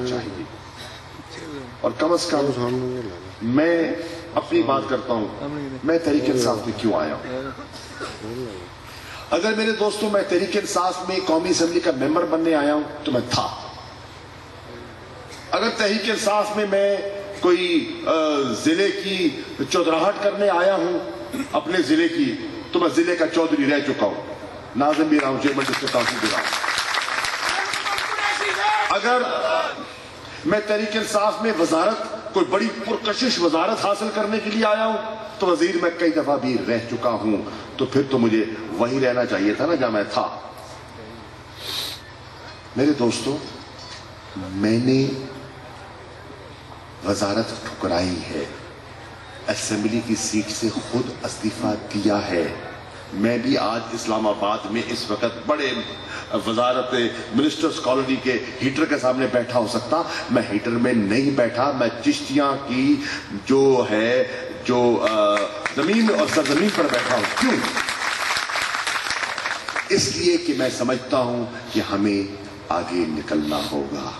چاہیے. اور کم از کم میں اپنی بات کرتا ہوں, میں تحریک انصاف میں کیوں آیا ہوں. اگر میرے دوستوں میں تحریک انصاف میں قومی اسمبلی کا ممبر بننے آیا ہوں تو میں تھا. اگر تحریک انصاف میں کوئی ضلع کی چودراہٹ کرنے آیا ہوں اپنے ضلع کی, تو میں ضلع کا چودھری رہ چکا ہوں, ناظم بھی رہا ہوں, چیئرمین ڈسٹرکٹ کاؤنسل بھی رہا ہوں. اگر میں تحریک انصاف میں وزارت, کوئی بڑی پرکشش وزارت حاصل کرنے کے لیے آیا ہوں تو وزیر میں کئی دفعہ بھی رہ چکا ہوں, تو پھر تو مجھے وہی رہنا چاہیے تھا نا جہاں میں تھا. میرے دوستوں, میں نے وزارت ٹھکرائی ہے, اسمبلی کی سیٹ سے خود استعفیٰ دیا ہے. میں بھی آج اسلام آباد میں اس وقت بڑے وزارت منسٹرز کالونی کے ہیٹر کے سامنے بیٹھا ہو سکتا, میں ہیٹر میں نہیں بیٹھا, میں چشتیاں کی جو زمین اور سرزمین پر بیٹھا ہوں. کیوں؟ اس لیے کہ میں سمجھتا ہوں کہ ہمیں آگے نکلنا ہوگا.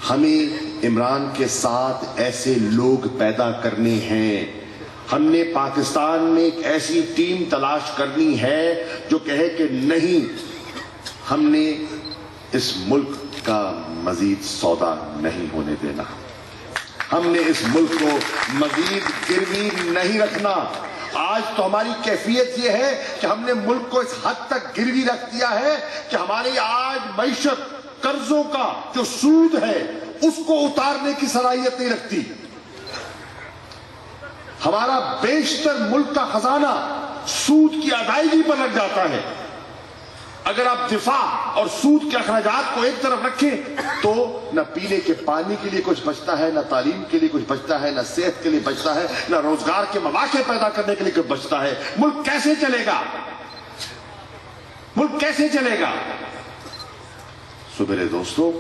ہمیں عمران کے ساتھ ایسے لوگ پیدا کرنے ہیں. ہم نے پاکستان میں ایک ایسی ٹیم تلاش کرنی ہے جو کہے کہ نہیں, ہم نے اس ملک کا مزید سودا نہیں ہونے دینا, ہم نے اس ملک کو مزید گروی نہیں رکھنا. آج تو ہماری کیفیت یہ ہے کہ ہم نے ملک کو اس حد تک گروی رکھ دیا ہے کہ ہماری آج معیشت قرضوں کا جو سود ہے اس کو اتارنے کی صلاحیت نہیں رکھتی. ہمارا بیشتر ملک کا خزانہ سود کی ادائیگی پر لگ جاتا ہے. اگر آپ دفاع اور سود کے اخراجات کو ایک طرف رکھیں تو نہ پینے کے پانی کے لیے کچھ بچتا ہے, نہ تعلیم کے لیے کچھ بچتا ہے, نہ صحت کے لیے بچتا ہے, نہ روزگار کے مواقع پیدا کرنے کے لیے کچھ بچتا ہے. ملک کیسے چلے گا؟ ملک کیسے چلے گا؟ سو میرے دوستوں,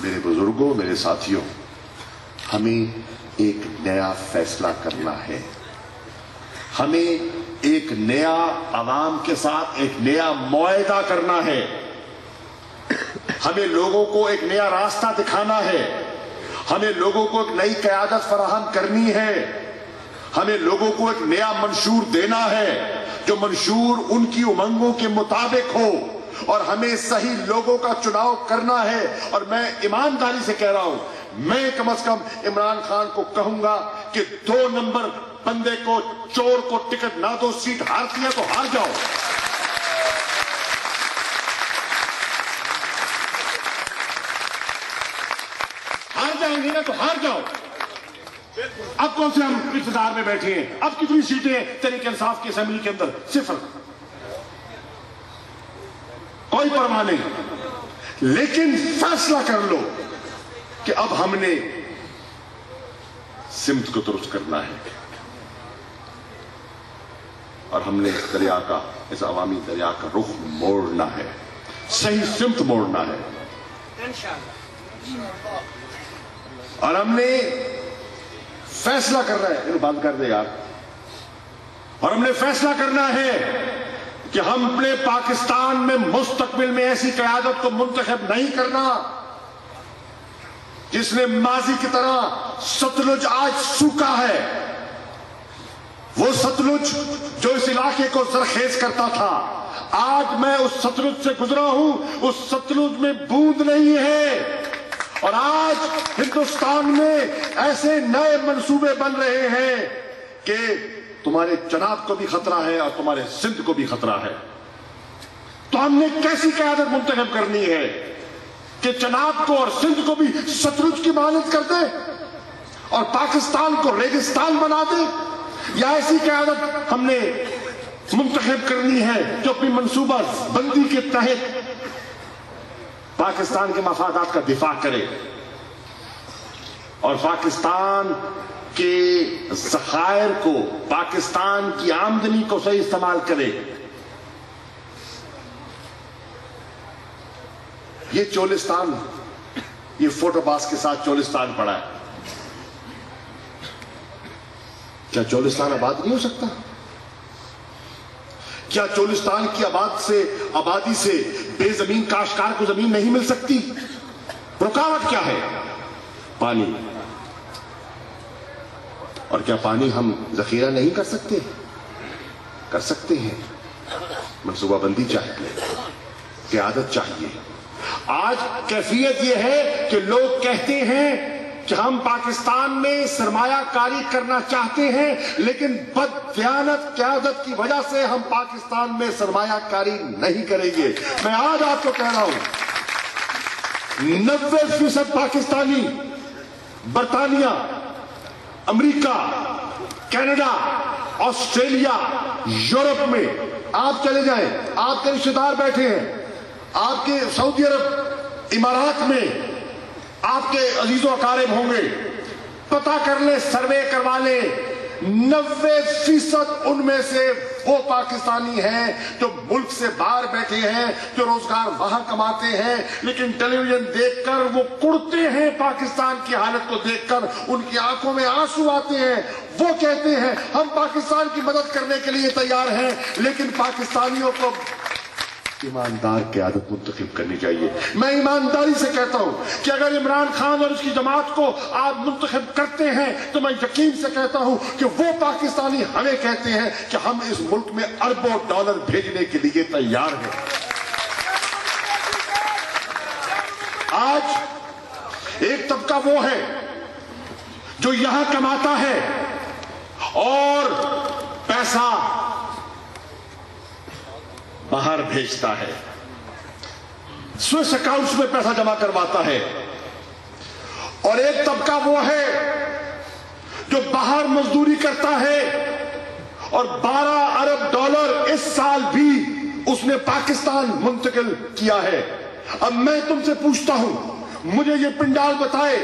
میرے بزرگوں, میرے ساتھیوں, ہمیں ایک نیا فیصلہ کرنا ہے. ہمیں ایک نیا عوام کے ساتھ ایک نیا معاہدہ کرنا ہے. ہمیں لوگوں کو ایک نیا راستہ دکھانا ہے. ہمیں لوگوں کو ایک نئی قیادت فراہم کرنی ہے. ہمیں لوگوں کو ایک نیا منشور دینا ہے جو منشور ان کی امنگوں کے مطابق ہو, اور ہمیں صحیح لوگوں کا چناؤ کرنا ہے. اور میں ایمانداری سے کہہ رہا ہوں, میں کم از کم عمران خان کو کہوں گا کہ 2 نمبر بندے کو, چور کو ٹکٹ نہ دو. سیٹ ہارتی ہے تو ہار جاؤ. ہار جائیں گے نا تو ہار جاؤ. اب کون سے ہم اقتدار میں بیٹھے ہیں؟ اب کتنی سیٹیں تحریک انصاف کی اسمبلی کے اندر؟ 0. کوئی پرواہ نہیں. لیکن فیصلہ کر لو کہ اب ہم نے سمت کو درست کرنا ہے, اور ہم نے اس دریا کا, اس عوامی دریا کا رخ موڑنا ہے, صحیح سمت موڑنا ہے. اور ہم نے فیصلہ کرنا ہے, انہوں بند کر دے یار. اور ہم نے فیصلہ کرنا ہے کہ ہم اپنے پاکستان میں مستقبل میں ایسی قیادت کو منتخب نہیں کرنا جس نے ماضی کی طرح ستلج آج سوکھا ہے. وہ ستلج جو اس علاقے کو زرخیز کرتا تھا, آج میں اس ستلج سے گزرا ہوں, اس ستلج میں بوند نہیں ہے. اور آج ہندوستان میں ایسے نئے منصوبے بن رہے ہیں کہ تمہارے چناب کو بھی خطرہ ہے اور تمہارے سندھ کو بھی خطرہ ہے. تو ہم نے کیسی قیادت منتخب کرنی ہے کہ چناب کو اور سندھ کو بھی ستلج کی مانند کر دے اور پاکستان کو ریگستان بنا دے؟ یا ایسی قیادت ہم نے منتخب کرنی ہے جو اپنی منصوبہ بندی کے تحت پاکستان کے مفادات کا دفاع کرے اور پاکستان کے ذخائر کو, پاکستان کی آمدنی کو صحیح استعمال کرے؟ یہ چولستان, یہ فوٹو پاس کے ساتھ چولستان پڑا ہے. کیا چولستان آباد نہیں ہو سکتا؟ کیا چولستان کی آبادی سے بے زمین کاشتکار کو زمین نہیں مل سکتی؟ رکاوٹ کیا ہے؟ پانی. اور کیا پانی ہم ذخیرہ نہیں کر سکتے؟ کر سکتے ہیں. منصوبہ بندی چاہیے, قیادت چاہیے. آج کیفیت یہ ہے کہ لوگ کہتے ہیں کہ ہم پاکستان میں سرمایہ کاری کرنا چاہتے ہیں, لیکن بددیانت قیادت کی وجہ سے ہم پاکستان میں سرمایہ کاری نہیں کریں گے. میں آج آپ کو کہہ رہا ہوں 90% پاکستانی برطانیہ, امریکہ, کینیڈا, آسٹریلیا, یورپ میں آپ چلے جائیں, آپ کے رشتہ دار بیٹھے ہیں, آپ کے سعودی عرب, امارات میں آپ کے عزیز و اقارب ہوں گے, پتہ کر لیں, سروے کروا لیں, 90% ان میں سے وہ پاکستانی ہیں جو ملک سے باہر بیٹھے ہیں, جو روزگار وہاں کماتے ہیں, لیکن ٹیلی ویژن دیکھ کر وہ کڑتے ہیں. پاکستان کی حالت کو دیکھ کر ان کی آنکھوں میں آنسو آتے ہیں. وہ کہتے ہیں ہم پاکستان کی مدد کرنے کے لیے تیار ہیں, لیکن پاکستانیوں کو ایماندار قیادت منتخب کرنی چاہیے. میں ایمانداری سے کہتا ہوں کہ اگر عمران خان اور اس کی جماعت کو آپ منتخب کرتے ہیں تو میں یقین سے کہتا ہوں کہ وہ پاکستانی ہمیں کہتے ہیں کہ ہم اس ملک میں اربوں ڈالر بھیجنے کے لیے تیار ہیں. آج ایک طبقہ وہ ہے جو یہاں کماتا ہے اور پیسہ باہر بھیجتا ہے, سوئس اکاؤنٹس میں پیسہ جمع کرواتا ہے, اور ایک طبقہ وہ ہے جو باہر مزدوری کرتا ہے اور 12 ارب ڈالر اس سال بھی اس نے پاکستان منتقل کیا ہے. اب میں تم سے پوچھتا ہوں, مجھے یہ پنڈال بتائے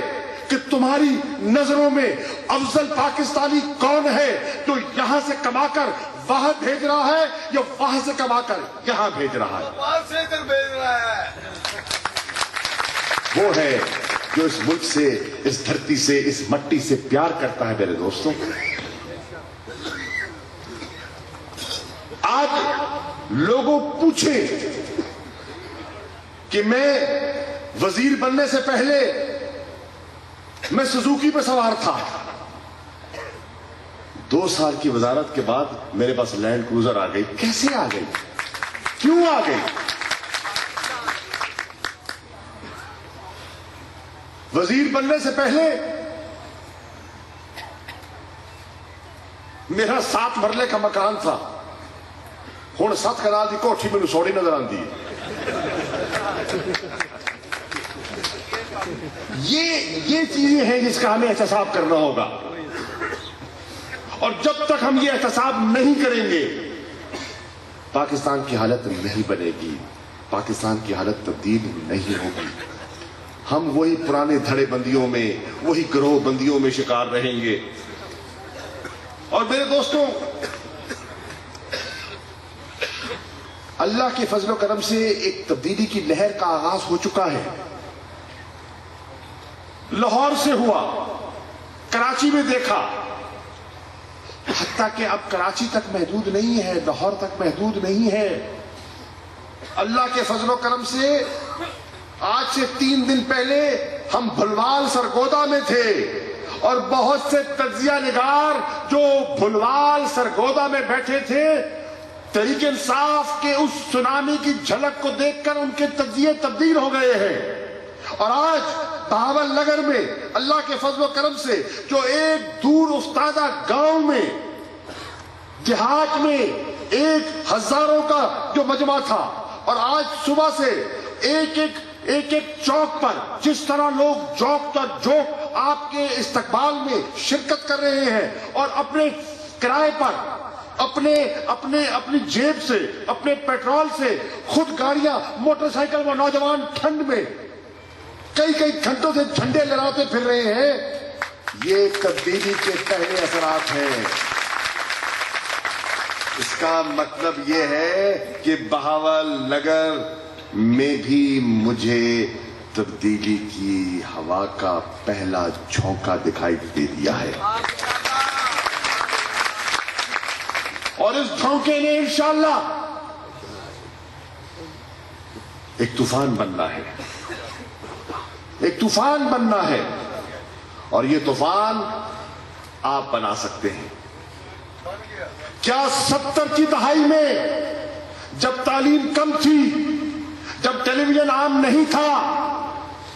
کہ تمہاری نظروں میں افضل پاکستانی کون ہے جو یہاں سے کما کر وہاں بھیج رہا ہے یا وہاں سے کما کر یہاں بھیج رہا ہے؟ وہاں سے ادھر بھیج رہا ہے. وہ ہے جو اس ملک سے, اس دھرتی سے, اس مٹی سے پیار کرتا ہے. میرے دوستوں, آج لوگوں پوچھیں کہ میں وزیر بننے سے پہلے میں سزوکی پہ سوار تھا, 2 سال کی وزارت کے بعد میرے پاس لینڈ کروزر آ گئی. کیسے آ گئی؟ کیوں آ گئی؟ وزیر بننے سے پہلے میرا 7 مرلے کا مکان تھا, ہوں 7 کنال کی کوٹھی میں سوڑی نظر آتی ہے. یہ چیزیں ہیں جس کا ہمیں احتساب کرنا ہوگا, اور جب تک ہم یہ احتساب نہیں کریں گے پاکستان کی حالت نہیں بنے گی, پاکستان کی حالت تبدیل نہیں ہوگی. ہم وہی پرانے دھڑے بندیوں میں, وہی گروہ بندیوں میں شکار رہیں گے. اور میرے دوستوں, اللہ کے فضل و کرم سے ایک تبدیلی کی لہر کا آغاز ہو چکا ہے. لاہور سے ہوا, کراچی میں دیکھا, حتیٰ کہ اب کراچی تک محدود نہیں ہے, لاہور تک محدود نہیں ہے. اللہ کے فضل و کرم سے آج سے 3 دن پہلے ہم بھلوال سرگودا میں تھے, اور بہت سے تجزیہ نگار جو بھلوال سرگودا میں بیٹھے تھے, تحریک انصاف کے اس سونامی کی جھلک کو دیکھ کر ان کے تجزیے تبدیل ہو گئے ہیں. اور آج بہاول نگر میں اللہ کے فضل و کرم سے جو ایک دور افتادہ گاؤں میں, دیہات میں ایک ہزاروں کا جو مجمع تھا, اور آج صبح سے ایک چوک پر جس طرح لوگ چوک پر چوک آپ کے استقبال میں شرکت کر رہے ہیں, اور اپنے کرائے پر اپنی جیب سے, اپنے پیٹرول سے خود گاڑیاں, موٹر سائیکل, وہ نوجوان ٹھنڈ میں کئی گھنٹوں سے جھنڈے لہراتے پھر رہے ہیں. یہ تبدیلی کے پہلے اثرات ہیں. اس کا مطلب یہ ہے کہ بہاول نگر میں بھی مجھے تبدیلی کی ہوا کا پہلا جھونکا دکھائی دے دیا ہے, اور اس جھونکے نے انشاءاللہ ایک طوفان بننا ہے, ایک طوفان بننا ہے. اور یہ طوفان آپ بنا سکتے ہیں. کیا 70 کی دہائی میں جب تعلیم کم تھی، جب ٹیلی ویژن عام نہیں تھا،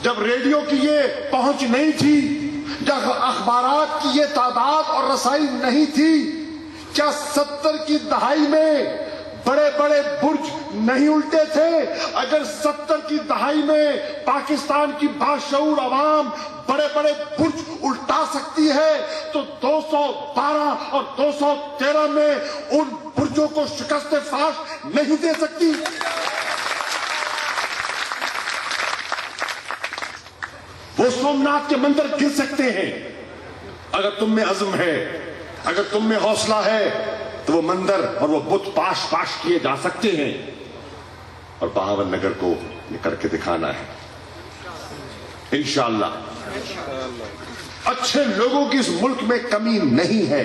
جب ریڈیو کی یہ پہنچ نہیں تھی، جب اخبارات کی یہ تعداد اور رسائی نہیں تھی، کیا 70 کی دہائی میں بڑے بڑے برج نہیں الٹے تھے؟ اگر 70 کی دہائی میں پاکستان کی باشعور عوام بڑے بڑے برج الٹا سکتی ہے تو 212 اور 213 میں ان برجوں کو شکست فاش نہیں دے سکتی. وہ سومناتھ کے مندر گر سکتے ہیں. اگر تم میں عزم ہے، اگر تم میں حوصلہ ہے تو وہ مندر اور وہ بت پاش کیے جا سکتے ہیں. اور بہاول نگر کو یہ کر کے دکھانا ہے انشاءاللہ. اچھے لوگوں کی اس ملک میں کمی نہیں ہے.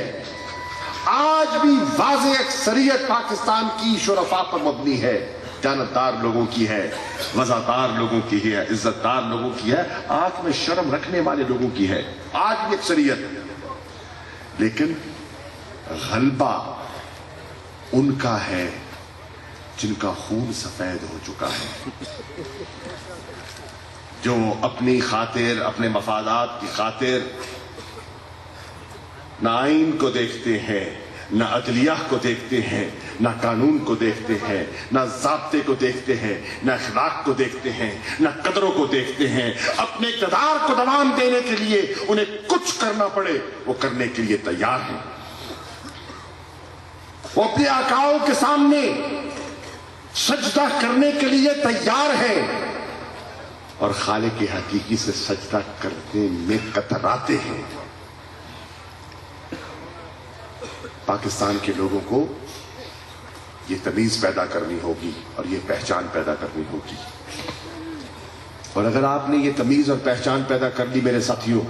آج بھی واضح اکثریت پاکستان کی شرفاء پر مبنی ہے. جانتدار لوگوں کی ہے، وزادار لوگوں کی ہے، عزت دار لوگوں کی ہے، آنکھ میں شرم رکھنے والے لوگوں کی ہے. آج بھی اکثریت. لیکن غلبہ ان کا ہے جن کا خون سفید ہو چکا ہے، جو اپنی خاطر، اپنے مفادات کی خاطر نہ آئین کو دیکھتے ہیں، نہ عدلیہ کو دیکھتے ہیں، نہ قانون کو دیکھتے ہیں، نہ ضابطے کو دیکھتے ہیں، نہ اخلاق کو دیکھتے ہیں، نہ قدروں کو دیکھتے ہیں. اپنے اقتدار کو دوام دینے کے لیے انہیں کچھ کرنا پڑے وہ کرنے کے لیے تیار ہیں. وہ اپنے آقاؤں کے سامنے سجدہ کرنے کے لیے تیار ہیں اور خالق حقیقی سے سجدہ کرنے میں کتراتے ہیں. پاکستان کے لوگوں کو یہ تمیز پیدا کرنی ہوگی اور یہ پہچان پیدا کرنی ہوگی. اور اگر آپ نے یہ تمیز اور پہچان پیدا کر لی میرے ساتھیوں،